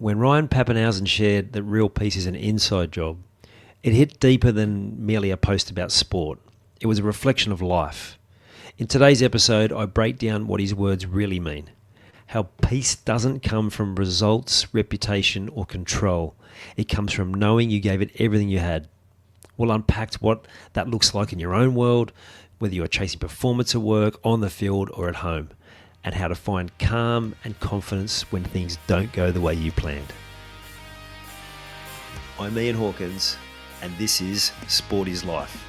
When Ryan Papenhuyzen shared that real peace is an inside job, it hit deeper than merely a post about sport. It was a reflection of life. In today's episode, I break down what his words really mean. How peace doesn't come from results, reputation, or control. It comes from knowing you gave it everything you had. We'll unpack what that looks like in your own world, whether you're chasing performance at work, on the field, or at home, and how to find calm and confidence when things don't go the way you planned. I'm Ian Hawkins, and this is Sport is Life.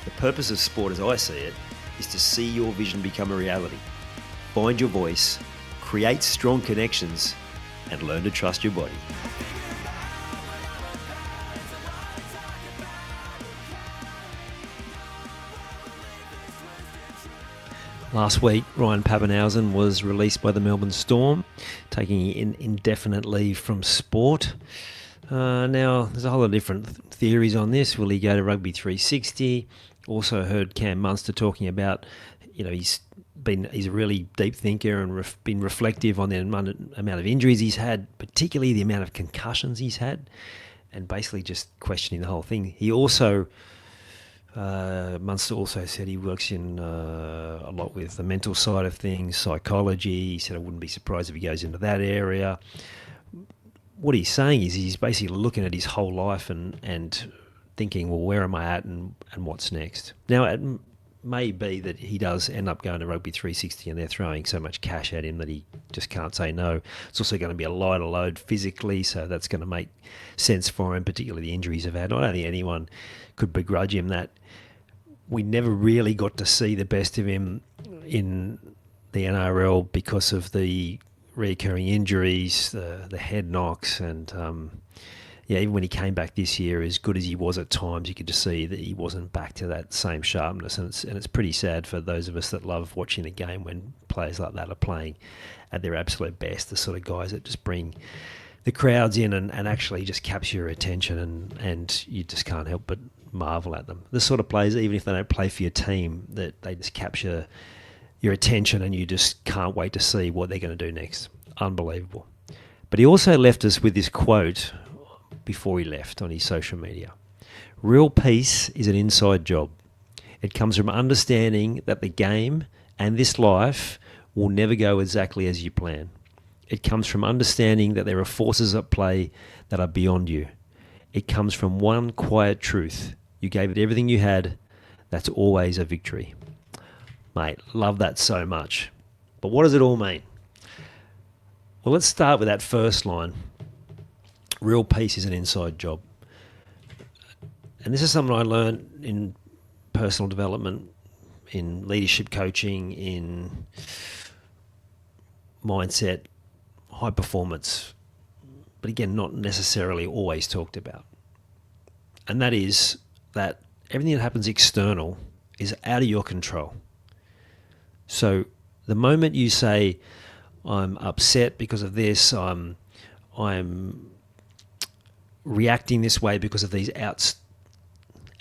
The purpose of sport as I see it is to see your vision become a reality. Find your voice, create strong connections, and learn to trust your body. Last week, Ryan Papenhuyzen was released by the Melbourne Storm, taking indefinite leave from sport. Now, there's a whole lot of different theories on this. Will he go to Rugby 360? Also heard Cam Munster talking about, he's a really deep thinker and been reflective on the amount of injuries he's had, particularly the amount of concussions he's had, and basically just questioning the whole thing. He also... Munster also said he works in a lot with the mental side of things, psychology. He said I wouldn't be surprised if he goes into that area. What he's saying is he's basically looking at his whole life and thinking, well, where am I at and what's next? Now, it may be that he does end up going to Rugby 360 and they're throwing so much cash at him that he just can't say no. It's also going to be a lighter load physically, so that's going to make sense for him, particularly the injuries he's had. I don't think anyone could begrudge him that. We never really got to see the best of him in the NRL because of the recurring injuries, the head knocks, and even when he came back this year, as good as he was at times, you could just see that he wasn't back to that same sharpness, and it's pretty sad for those of us that love watching the game when players like that are playing at their absolute best, the sort of guys that just bring the crowds in and actually just capture your attention, and you just can't help but marvel at them. The sort of players, even if they don't play for your team, that they just capture your attention and you just can't wait to see what they're going to do next. Unbelievable. But he also left us with this quote before he left on his social media. Real peace is an inside job. It comes from understanding that the game and this life will never go exactly as you plan. It comes from understanding that there are forces at play that are beyond you. It comes from one quiet truth. You gave it everything you had. That's always a victory. Mate, love that so much. But what does it all mean? Well, let's start with that first line. Real peace is an inside job. And this is something I learned in personal development, in leadership coaching, in mindset, high performance, but again, not necessarily always talked about. And that is that everything that happens external is out of your control. So the moment you say, I'm upset because of this, I'm reacting this way because of these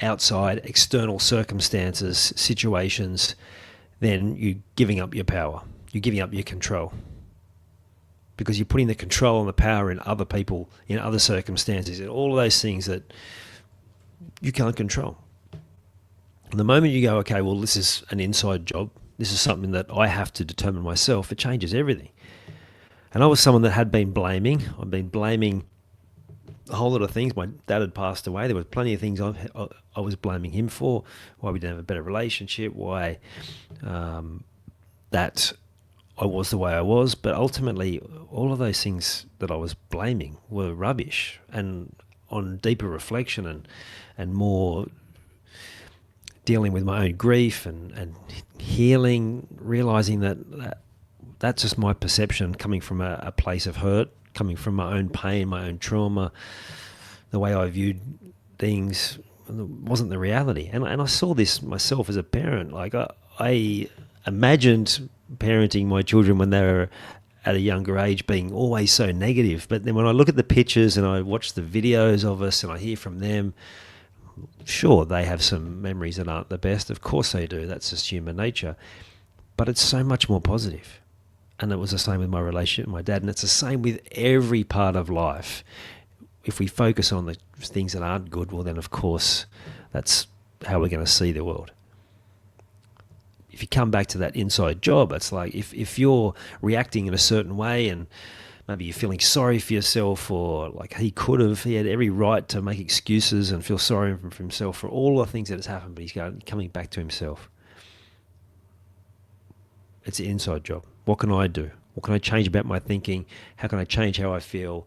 outside external circumstances, situations, then you're giving up your power. You're giving up your control. Because you're putting the control and the power in other people, in other circumstances, and all of those things that you can't control. And the moment you go, okay, well, this is an inside job, this is something that I have to determine myself, it changes everything. And I was someone that had been blaming. I've been blaming a whole lot of things. My dad had passed away. There were plenty of things I was blaming him for, why we didn't have a better relationship, why that I was the way I was, but ultimately all of those things that I was blaming were rubbish. And on deeper reflection and more dealing with my own grief and healing, realizing that's just my perception coming from a place of hurt, coming from my own pain, my own trauma, the way I viewed things wasn't the reality. And I saw this myself as a parent. Like I imagined parenting my children when they were at a younger age being always so negative. But then when I look at the pictures and I watch the videos of us and I hear from them, sure, they have some memories that aren't the best. Of course they do. That's just human nature. But it's so much more positive. And it was the same with my relationship with my dad. And it's the same with every part of life. If we focus on the things that aren't good, well, then, of course, that's how we're going to see the world. If you come back to that inside job, it's like if you're reacting in a certain way and maybe you're feeling sorry for yourself, or like he had every right to make excuses and feel sorry for himself for all the things that has happened, but he's coming back to himself. It's an inside job. What can I do? What can I change about my thinking? How can I change how I feel?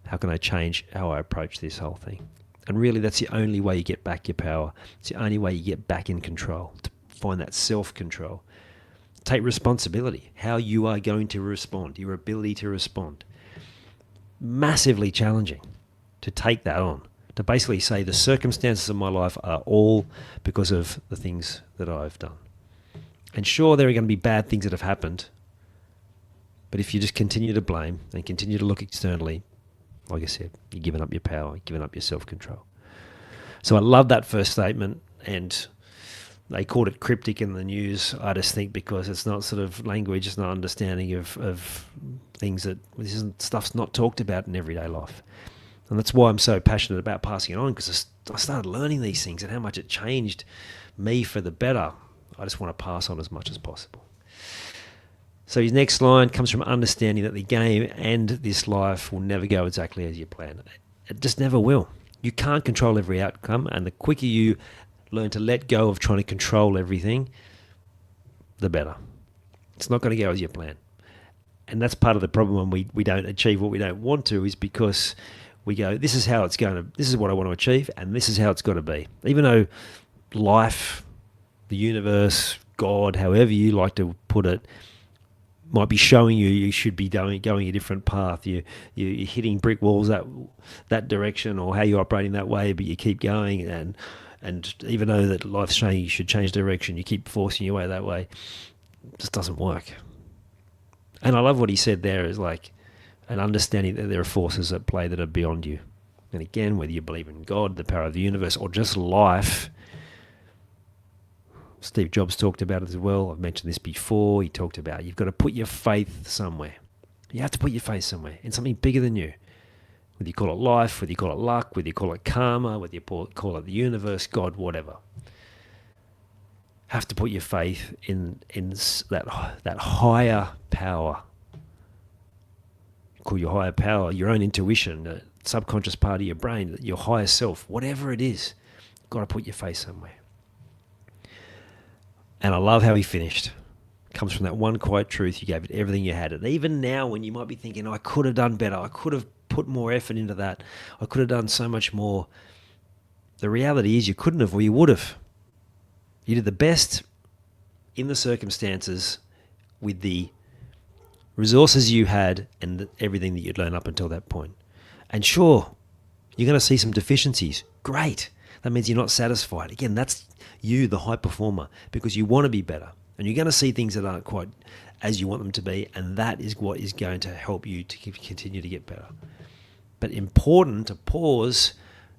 How can I change how I approach this whole thing? And really, that's the only way you get back your power. It's the only way you get back in control, to find that self-control. Take responsibility, how you are going to respond, your ability to respond. Massively challenging to take that on, to basically say the circumstances of my life are all because of the things that I've done. And sure, there are going to be bad things that have happened, but if you just continue to blame and continue to look externally, like I said, you're giving up your power, you're giving up your self-control. So I love that first statement, and they called it cryptic in the news, I just think, because it's not sort of language, it's not understanding of things that stuff's not talked about in everyday life. And that's why I'm so passionate about passing it on, because I started learning these things and how much it changed me for the better. I just want to pass on as much as possible. So his next line comes from understanding that the game and this life will never go exactly as you plan. It just never will. You can't control every outcome, and the quicker you learn to let go of trying to control everything, the better. It's not going to go as you plan. And that's part of the problem when we don't achieve what we don't want to, is because we go, this is what I want to achieve, and this is how it's got to be. Even though life, the universe, God, however you like to put it, might be showing you should be going a different path. You're hitting brick walls that direction, or how you're operating that way, but you keep going, and even though that life's saying you should change direction, you keep forcing your way that way. It just doesn't work. And I love what he said there, is like an understanding that there are forces at play that are beyond you. And again, whether you believe in God, the power of the universe, or just life, Steve Jobs talked about it as well. I've mentioned this before. He talked about you've got to put your faith somewhere. You have to put your faith somewhere in something bigger than you. Whether you call it life, whether you call it luck, whether you call it karma, whether you call it the universe, God, whatever. Have to put your faith in that higher power. Call your higher power your own intuition, the subconscious part of your brain, your higher self, whatever it is. You've got to put your faith somewhere. And I love how he finished. It comes from that one quiet truth. You gave it everything you had. And even now, when you might be thinking, I could have done better, I could have put more effort into that, I could have done so much more. The reality is you couldn't have, or you would have. You did the best in the circumstances with the resources you had and everything that you'd learned up until that point. And sure, you're going to see some deficiencies. Great. That means you're not satisfied. Again, that's you, the high performer, because you want to be better. And you're going to see things that aren't quite as you want them to be, and that is what is going to help you to continue to get better. But important to pause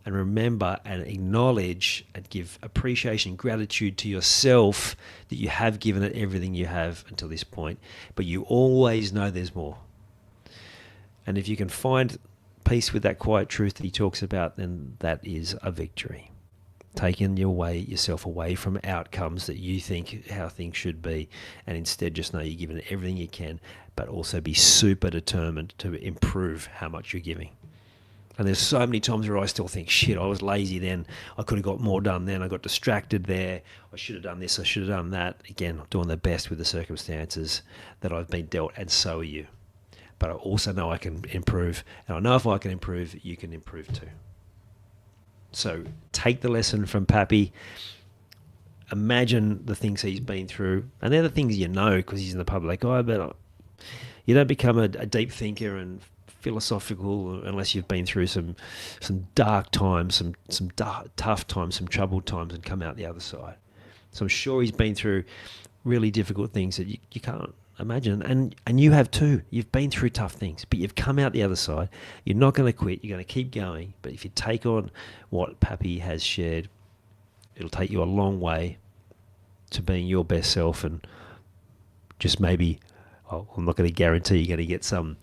and remember and acknowledge and give appreciation, gratitude to yourself that you have given it everything you have until this point, but you always know there's more. And if you can find peace with that quiet truth that he talks about, then that is a victory. Taking yourself away from outcomes that you think how things should be, and instead just know you're giving it everything you can, but also be super determined to improve how much you're giving. And there's so many times where I still think, shit, I was lazy then, I could have got more done then, I got distracted there, I should have done this, I should have done that. Again, I'm doing the best with the circumstances that I've been dealt, and so are you. But I also know I can improve, and I know if I can improve, you can improve too. So take the lesson from Pappy, imagine the things he's been through, and they're the things you know because he's in the public eye, but you don't become a deep thinker and philosophical unless you've been through some dark times, some tough times, some troubled times, and come out the other side. So I'm sure he's been through really difficult things that you can't imagine, and you have too. You've been through tough things, but you've come out the other side. You're not going to quit. You're going to keep going. But if you take on what Pappy has shared, it'll take you a long way to being your best self, and just maybe I'm not going to guarantee you're going to get some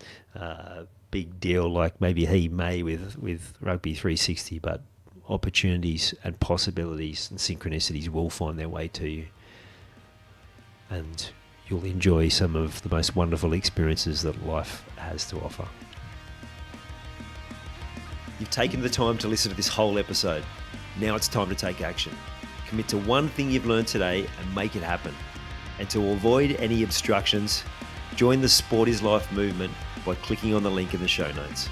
big deal like maybe he may with Rugby 360, but opportunities and possibilities and synchronicities will find their way to you. And you'll enjoy some of the most wonderful experiences that life has to offer. You've taken the time to listen to this whole episode. Now it's time to take action. Commit to one thing you've learned today and make it happen. And to avoid any obstructions, join the Sport is Life movement by clicking on the link in the show notes.